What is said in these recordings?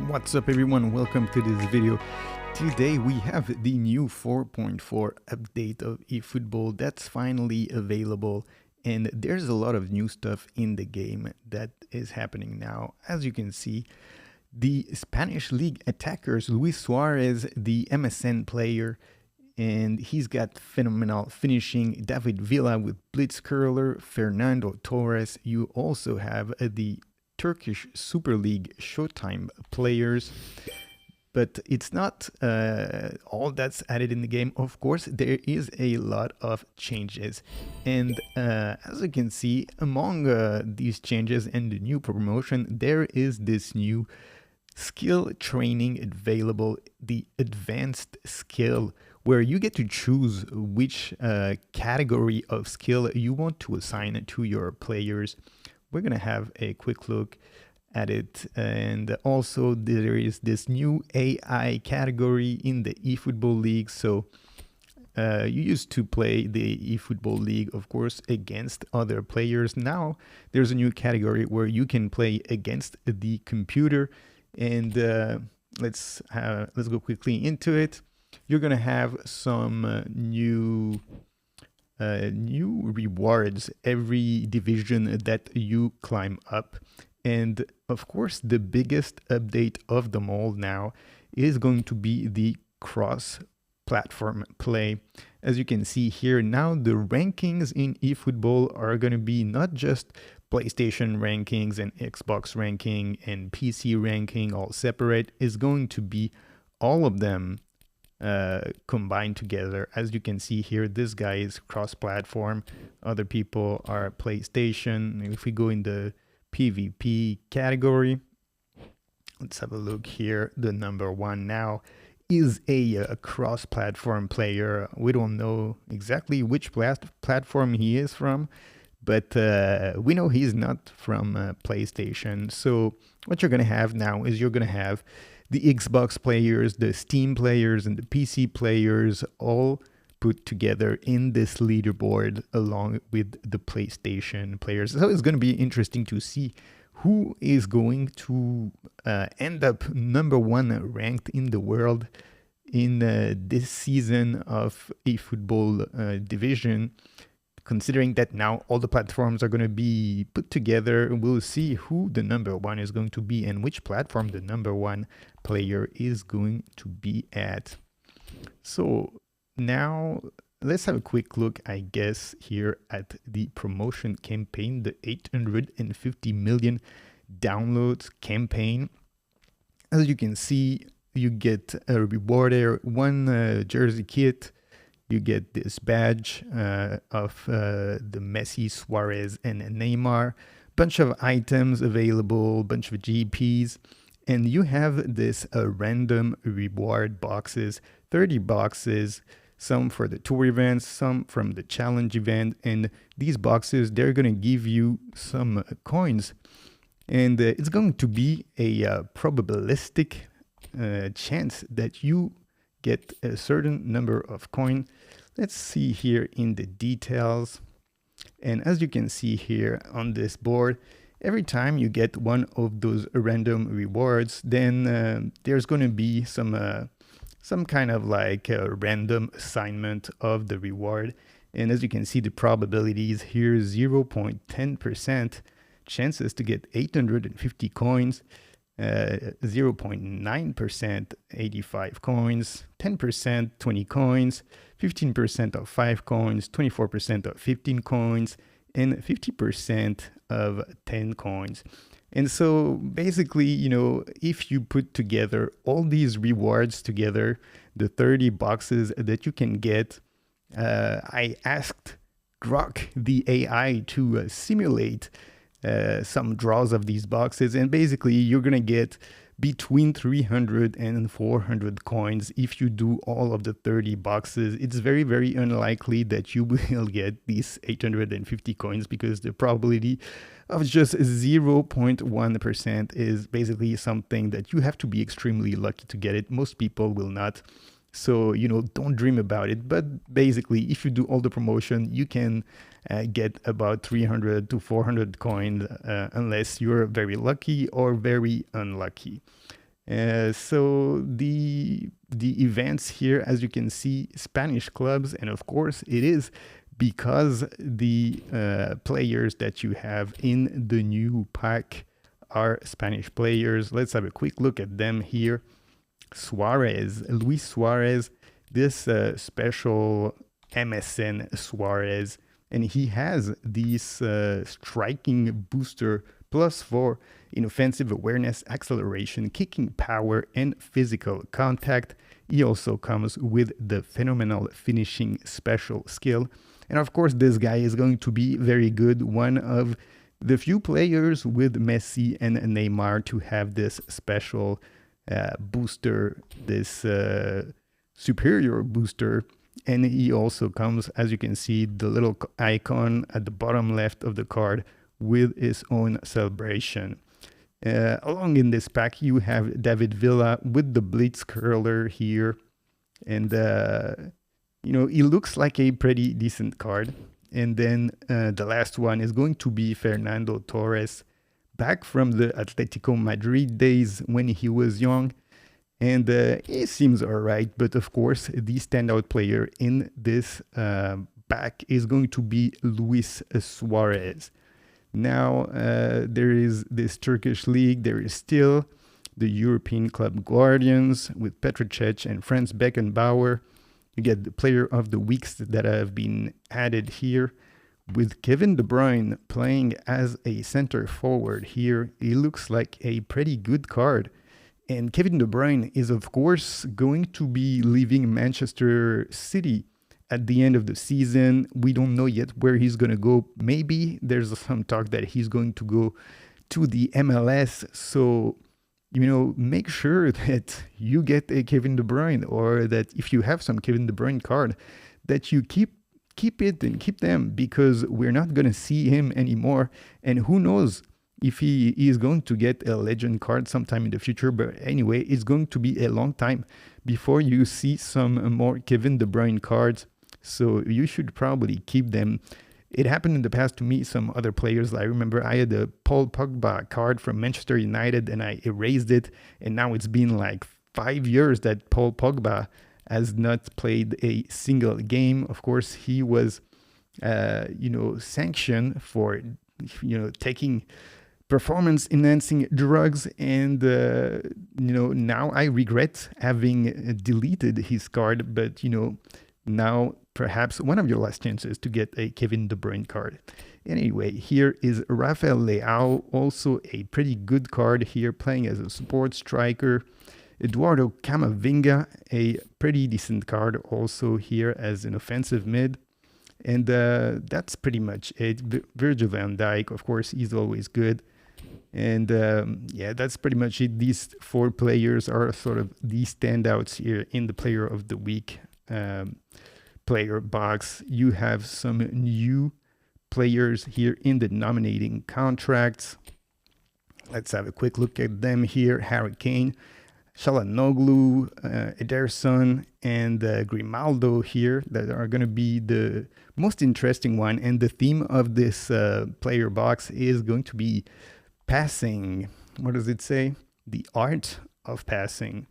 What's up everyone, welcome to this video. Today we have the new 4.4 update of eFootball that's finally available, and there's a lot of new stuff in the game that is happening now. As you can see, the Spanish League attackers, Luis Suarez, the MSN player, and he's got phenomenal finishing. David Villa with blitz curler, Fernando Torres. You also have the Turkish Super League Showtime players, but it's not all that's added in the game. Of course, there is a lot of changes, and as you can see, among these changes and the new promotion, there is this new skill training available, the advanced skill, where you get to choose which category of skill you want to assign to your players. We're going to have a quick look at it. And also there is this new AI category in the eFootball League. So you used to play the eFootball League, of course, against other players. Now there's a new category where you can play against the computer. And let's go quickly into it. You're going to have some new rewards every division that you climb up. And of course, the biggest update of them all now is going to be the cross-platform play. As you can see here, now the rankings in eFootball are going to be not just PlayStation rankings and Xbox ranking and PC ranking all separate. It's going to be all of them combined together. As you can see here, this guy is cross-platform, other people are PlayStation. If we go in the PvP category, let's have a look here. The number one now is a cross-platform player. We don't know exactly which platform he is from, but we know he's not from PlayStation. So what you're going to have now is you're going to have the Xbox players, the Steam players, and the PC players all put together in this leaderboard along with the PlayStation players. So it's going to be interesting to see who is going to end up number one ranked in the world in this season of eFootball division. Considering that now all the platforms are going to be put together, we'll see who the number one is going to be and which platform the number one player is going to be at. So now let's have a quick look, I guess, here at the promotion campaign, the 850 million downloads campaign. As you can see, you get a reward there, one jersey kit. You get this badge of the Messi, Suarez, and Neymar. Bunch of items available, bunch of GPs. And you have this random reward boxes, 30 boxes, some for the tour events, some from the challenge event. And these boxes, they're going to give you some coins. And it's going to be a probabilistic chance that you get a certain number of coin. Let's see here in the details. And as you can see here on this board, every time you get one of those random rewards, then there's going to be some kind of like a random assignment of the reward. And as you can see, the probabilities here, 0.10% chances to get 850 coins. 0.9% 85 coins, 10% 20 coins, 15% of 5 coins, 24% of 15 coins, and 50% of 10 coins. And so basically, you know, if you put together all these rewards together, the 30 boxes that you can get, I asked Grok, the AI, to simulate some draws of these boxes, and basically you're gonna get between 300 and 400 coins if you do all of the 30 boxes. It's very, very unlikely that you will get these 850 coins because the probability of just 0.1% is basically something that you have to be extremely lucky to get it. Most people will not. So, you know, don't dream about it. But basically, if you do all the promotion, you can get about 300 to 400 coins unless you're very lucky or very unlucky. So the events here, as you can see, Spanish clubs, and of course it is because the players that you have in the new pack are Spanish players. Let's have a quick look at them here. Suarez, Luis Suarez, this special MSN Suarez, and he has this striking booster +4 in offensive awareness, acceleration, kicking power, and physical contact. He also comes with the phenomenal finishing special skill. And of course, this guy is going to be very good. One of the few players with Messi and Neymar to have this special booster, this superior booster. And he also comes, as you can see, the little icon at the bottom left of the card with his own celebration. Along in this pack, you have David Villa with the Blitz curler here. And, he looks like a pretty decent card. And then the last one is going to be Fernando Torres, back from the Atletico Madrid days when he was young. And he seems all right. But of course, the standout player in this pack is going to be Luis Suarez. Now, there is this Turkish league. There is still the European Club Guardians with Petricec and Franz Beckenbauer. You get the player of the weeks that have been added here. With Kevin De Bruyne playing as a center forward here, he looks like a pretty good card. And Kevin De Bruyne is, of course, going to be leaving Manchester City at the end of the season. We don't know yet where he's going to go. Maybe there's some talk that he's going to go to the MLS. So, make sure that you get a Kevin De Bruyne, or that if you have some Kevin De Bruyne card, that you keep it and keep them, because we're not going to see him anymore. And who knows if he is going to get a legend card sometime in the future. But anyway, it's going to be a long time before you see some more Kevin De Bruyne cards. So you should probably keep them. It happened in the past to me, some other players. I remember I had a Paul Pogba card from Manchester United and I erased it. And now it's been like 5 years that Paul Pogba has not played a single game. Of course, he was, sanctioned for, taking performance-enhancing drugs. And, now I regret having deleted his card. But, now perhaps one of your last chances to get a Kevin De Bruyne card. Anyway, here is Rafael Leao, also a pretty good card here, playing as a support striker. Eduardo Camavinga, a pretty decent card also here as an offensive mid. And that's pretty much it. Virgil van Dijk, of course, he's always good. And that's pretty much it. These 4 players are sort of the standouts here in the Player of the Week player box. You have some new players here in the nominating contracts. Let's have a quick look at them here. Harry Kane, Çalhanoğlu, Ederson, and Grimaldo here that are going to be the most interesting one. And the theme of this player box is going to be passing. What does it say? The art of passing.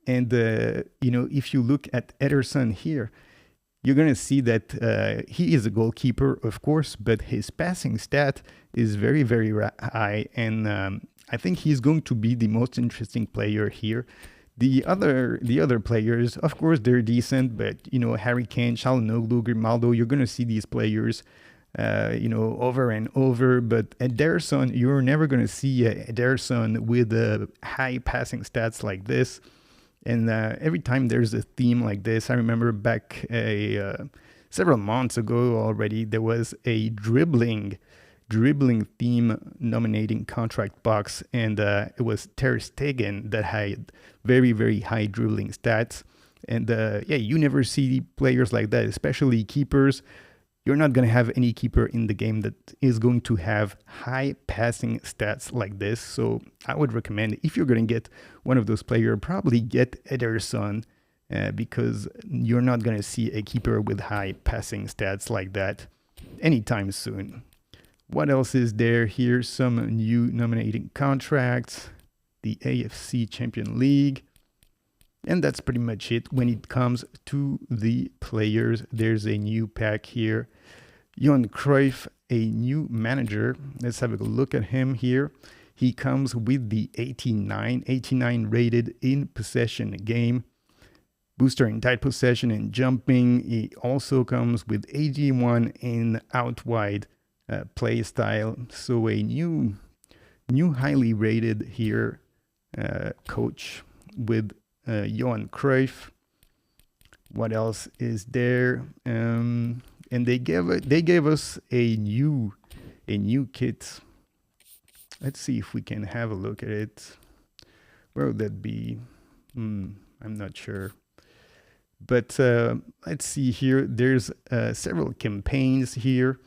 And, if you look at Ederson here, you're going to see that he is a goalkeeper, of course, but his passing stat is very, very high. And I think he's going to be the most interesting player here. The other players, of course, they're decent, but, Harry Kane, Çalhanoğlu, Grimaldo, you're going to see these players, over and over. But Ederson, you're never going to see Ederson with high passing stats like this. And every time there's a theme like this, I remember back several months ago already, there was a dribbling theme nominating contract box, and it was Ter Stegen that had very, very high dribbling stats. And you never see players like that, especially keepers. You're not going to have any keeper in the game that is going to have high passing stats like this. So I would recommend, if you're going to get one of those players, probably get Ederson, because you're not going to see a keeper with high passing stats like that anytime soon. What else is there? Here's some new nominating contracts. the AFC Champion League. And that's pretty much it. When it comes to the players, there's a new pack here. Johan Cruyff, a new manager. Let's have a look at him here. He comes with the 89 rated in possession game. Booster in tight possession and jumping. He also comes with 81 in out wide play style. So a new highly rated here coach with Johan Cruyff. What else is there? And they gave us a new kit. Let's see if we can have a look at it. Where would that be? I'm not sure. But let's see here. There's several campaigns here.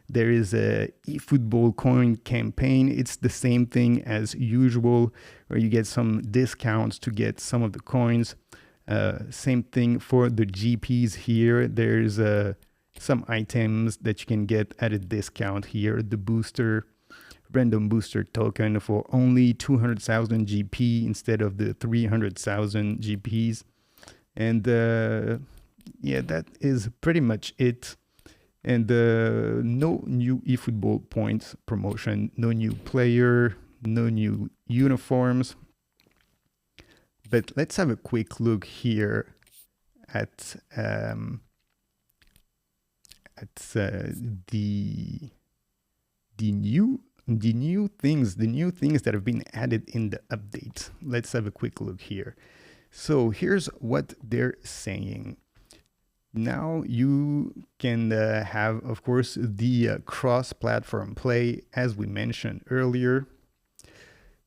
There is a eFootball coin campaign. It's the same thing as usual, where you get some discounts to get some of the coins. Same thing for the GPs here. There's some items that you can get at a discount here. The booster, random booster token for only 200,000 GP instead of the 300,000 GPs. And yeah, that is pretty much it. And no new eFootball points promotion, no new player, no new uniforms. But let's have a quick look here at the new things that have been added in the update. Let's have a quick look here. So here's what they're saying. Now you can have, of course, the cross-platform play, as we mentioned earlier.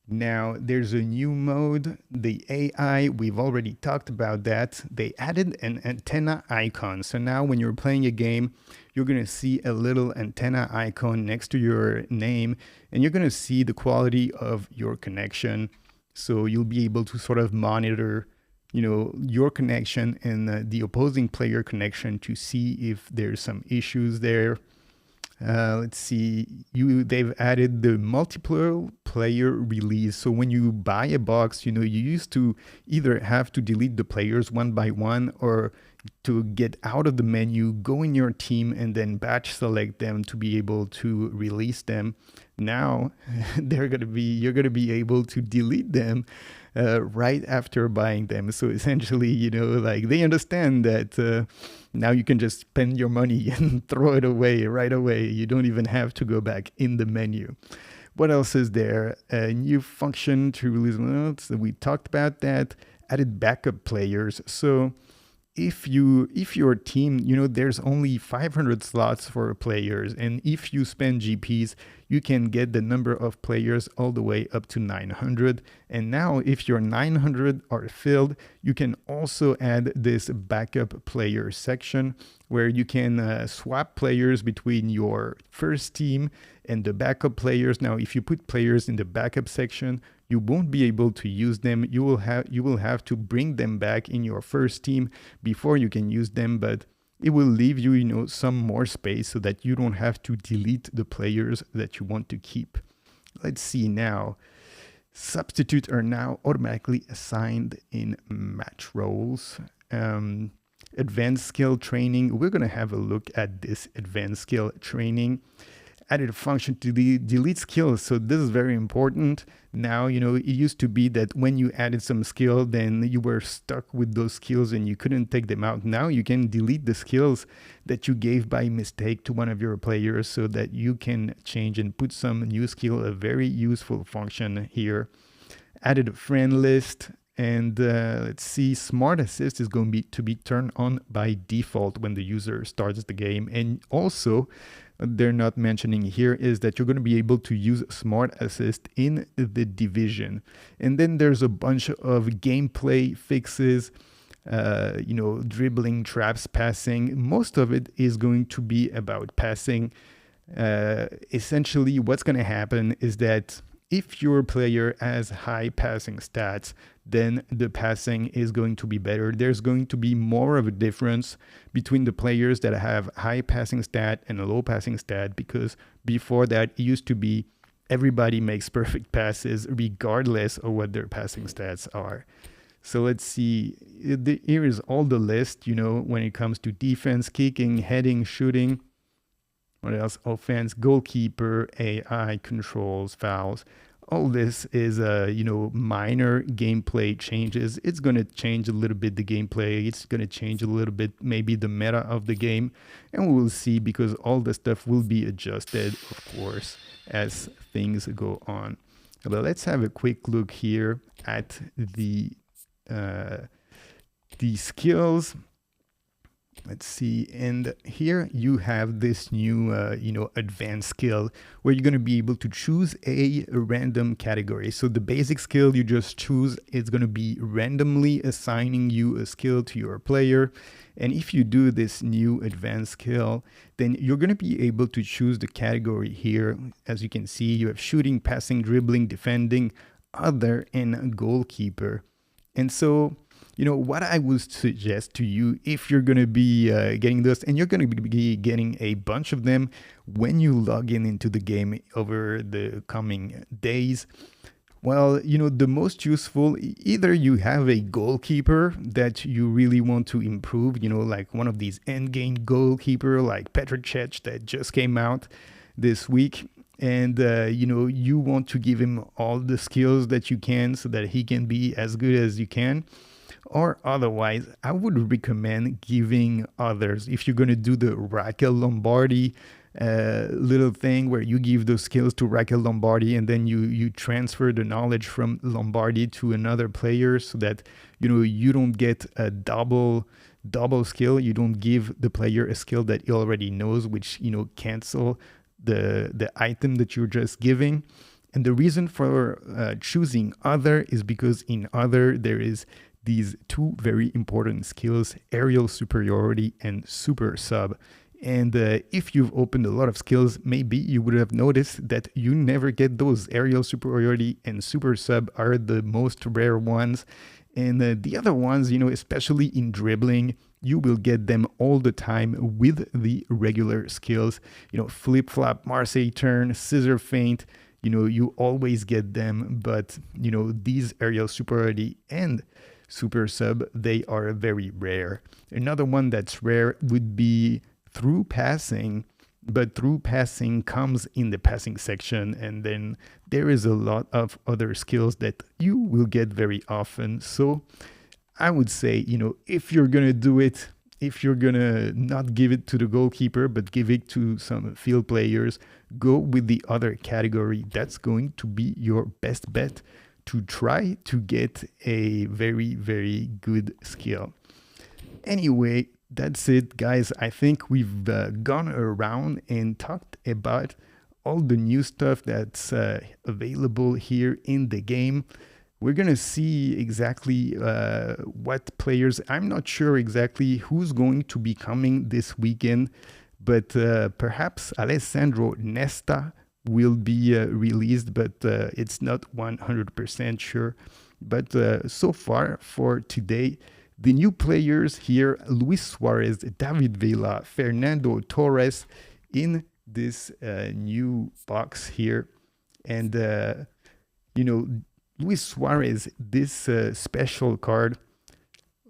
Now there's a new mode, the AI, we've already talked about that. They added an antenna icon. So now when you're playing a game, you're going to see a little antenna icon next to your name, and you're going to see the quality of your connection. So you'll be able to sort of monitor, your connection and the opposing player connection to see if there's some issues there. Let's see, they've added the multiple player release. So when you buy a box, you used to either have to delete the players one by one, or to get out of the menu, go in your team and then batch select them to be able to release them. Now you're going to be able to delete them right after buying them. So essentially, they understand that now you can just spend your money and throw it away right away. You don't even have to go back in the menu. What else is there? A new function to release notes. We talked about that. Added backup players. So if your team, there's only 500 slots for players, and if you spend GPs, you can get the number of players all the way up to 900. And now if your 900 are filled, you can also add this backup player section where you can swap players between your first team and the backup players. Now, if you put players in the backup section, you won't be able to use them. You will have to bring them back in your first team before you can use them, but it will leave you, some more space so that you don't have to delete the players that you want to keep. Let's see now. Substitutes are now automatically assigned in match roles. Advanced skill training. We're going to have a look at this advanced skill training. Added a function to delete skills. So this is very important. Now, it used to be that when you added some skill, then you were stuck with those skills and you couldn't take them out. Now you can delete the skills that you gave by mistake to one of your players so that you can change and put some new skill, a very useful function here. Added a friend list. And let's see, Smart Assist is going to be turned on by default when the user starts the game. And also, they're not mentioning here is that you're going to be able to use Smart Assist in the division. And then there's a bunch of gameplay fixes, dribbling, traps, passing. Most of it is going to be about passing. Essentially, what's going to happen is that if your player has high passing stats, then the passing is going to be better. There's going to be more of a difference between the players that have high passing stat and a low passing stat, because before that it used to be everybody makes perfect passes regardless of what their passing stats are. So let's see. Here is all the list, when it comes to defense, kicking, heading, shooting. What else? Offense, goalkeeper, AI, controls, fouls. All this is, minor gameplay changes. It's going to change a little bit the gameplay. It's going to change a little bit maybe the meta of the game. And we'll see, because all the stuff will be adjusted, of course, as things go on. But let's have a quick look here at the skills. Let's see, and here you have this new, advanced skill where you're going to be able to choose a random category. So the basic skill you just choose is going to be randomly assigning you a skill to your player. And if you do this new advanced skill, then you're going to be able to choose the category here. As you can see, you have shooting, passing, dribbling, defending, other, and goalkeeper. And so, what I would suggest to you, if you're going to be getting this, and you're going to be getting a bunch of them when you log into the game over the coming days, well, the most useful, either you have a goalkeeper that you really want to improve, like one of these endgame goalkeeper like Petr Cech that just came out this week. And, you want to give him all the skills that you can so that he can be as good as you can. Or otherwise, I would recommend giving others. If you're going to do the Raquel Lombardi little thing where you give those skills to Raquel Lombardi and then you transfer the knowledge from Lombardi to another player so that, you don't get a double skill. You don't give the player a skill that he already knows, which, cancel the item that you're just giving. And the reason for choosing other is because in other there is these two very important skills, aerial superiority and super sub. And if you've opened a lot of skills, maybe you would have noticed that you never get those. Aerial superiority and super sub are the most rare ones. And the other ones, especially in dribbling, you will get them all the time with the regular skills. Flip-flop, Marseille turn, scissor feint, you always get them. But, these aerial superiority and super sub, they are very rare. Another one that's rare would be through passing, but through passing comes in the passing section, and then there is a lot of other skills that you will get very often. So I would say, if you're gonna do it, if you're gonna not give it to the goalkeeper but give it to some field players, go with the other category. That's going to be your best bet to try to get a very, very good skill. Anyway, that's it, guys. I think we've gone around and talked about all the new stuff that's available here in the game. We're going to see exactly what players. I'm not sure exactly who's going to be coming this weekend, but perhaps Alessandro Nesta will be released, but it's not 100% sure. But so far for today, the new players here, Luis Suarez, David Villa, Fernando Torres in this new box here. And, Luis Suarez, this special card,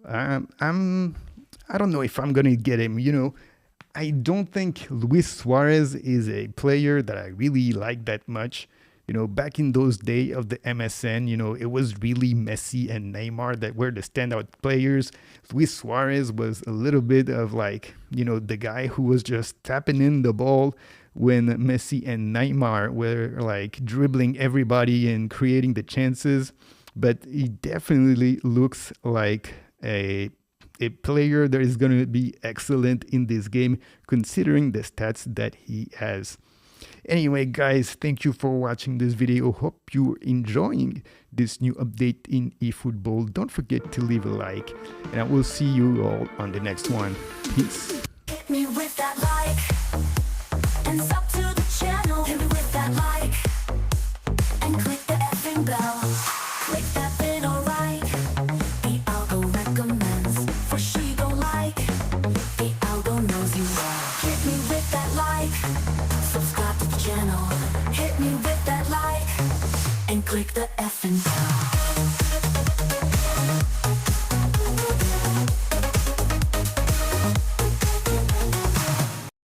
I don't know if I'm going to get him, I don't think Luis Suarez is a player that I really like that much. Back in those days of the MSN, it was really Messi and Neymar that were the standout players. Luis Suarez was a little bit of the guy who was just tapping in the ball when Messi and Neymar were dribbling everybody and creating the chances. But he definitely looks like a player that is going to be excellent in this game, considering the stats that he has. Anyway, guys, thank you for watching this video. Hope you're enjoying this new update in eFootball. Don't forget to leave a like, and I will see you all on the next one. Peace. Hit me with that like, and sub to the channel. Hit me with that like, and click the effing bell. Click that bit, alright. The algo recommends, for she go like. The algo knows you are. Hit me with that like, subscribe to the channel. Hit me with that like. and click the effing bell.